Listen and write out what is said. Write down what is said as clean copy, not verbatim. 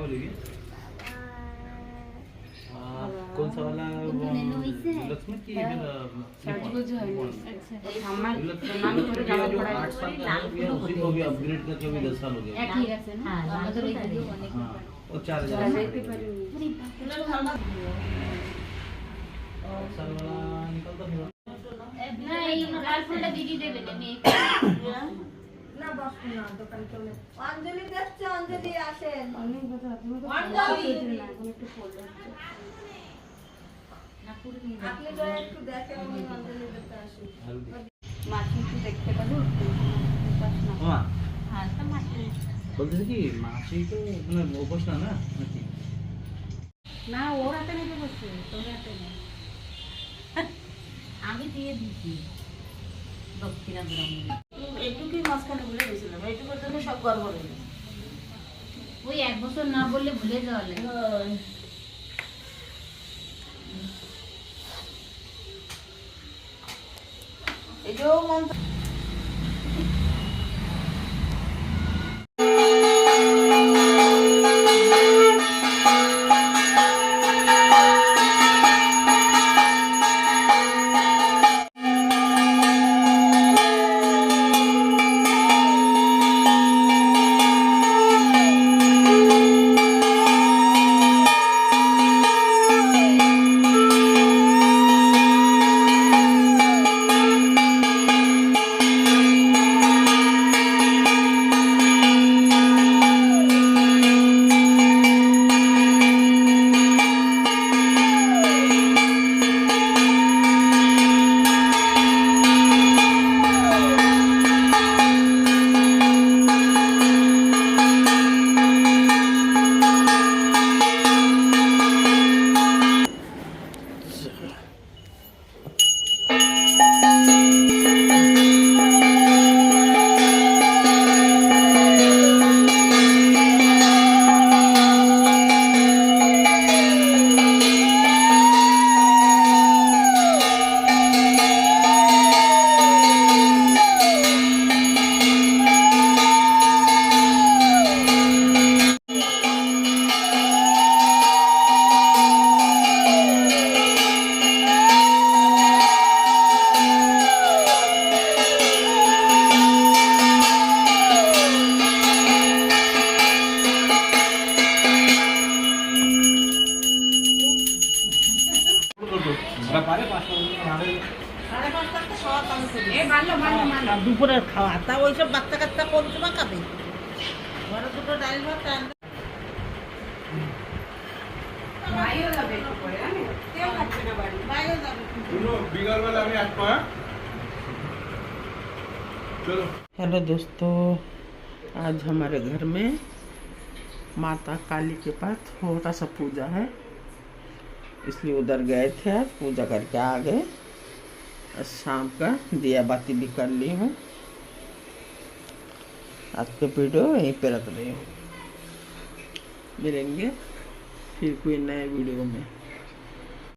बोलेगी? कौन सा वाला लक्ष्मण की जो 8 साल का हो गया उसी को भी अपग्रेड करके भी 10 साल हो गया। हाँ और 4000 साल वाला निकलता नहीं नहीं गार्लफ्रेंड दीदी दे देने मैं না বস না দোকান চলে অঞ্জলি দেখছে অঞ্জলি আসেন অনেক কথা তুমি তো অঞ্জলি না এখন একটু পড়লো না পুরো নিয়ে আপনি তো একটু দেখেন আমি অঞ্জলি দেখতে আসি মাছি একটু দেখতে পারো माँ हां तो माटी बोलते थे कि मासी तो मतलब उपोस ना ना না ওর হাতে নিতে বসছে তোর হাতে না আমি দিয়ে দিছি দক্ষিণা গ্রামে এইটুকুই মাঝখানে ভুলে গেছিলাম এইটুকুর জন্য সব গড়বড় হয়ে গেছে ওই এক বছর না বললে ভুলে যাওয়া লাগে এই যে মন দুপুরের খাওয়া তা ওইসব বাচ্চা কাচ্চা কোন সময় খাবে ঘরে দুটো ডাল ভাত हेलो दोस्तों, आज हमारे घर में माता काली के पास छोटा सा पूजा है, इसलिए उधर गए थे। आज पूजा करके आ गए। शाम का दिया बाती भी कर ली हूँ। आज के वीडियो यहीं पे रख रही हूँ। मिलेंगे फिर कोई नए वीडियो में।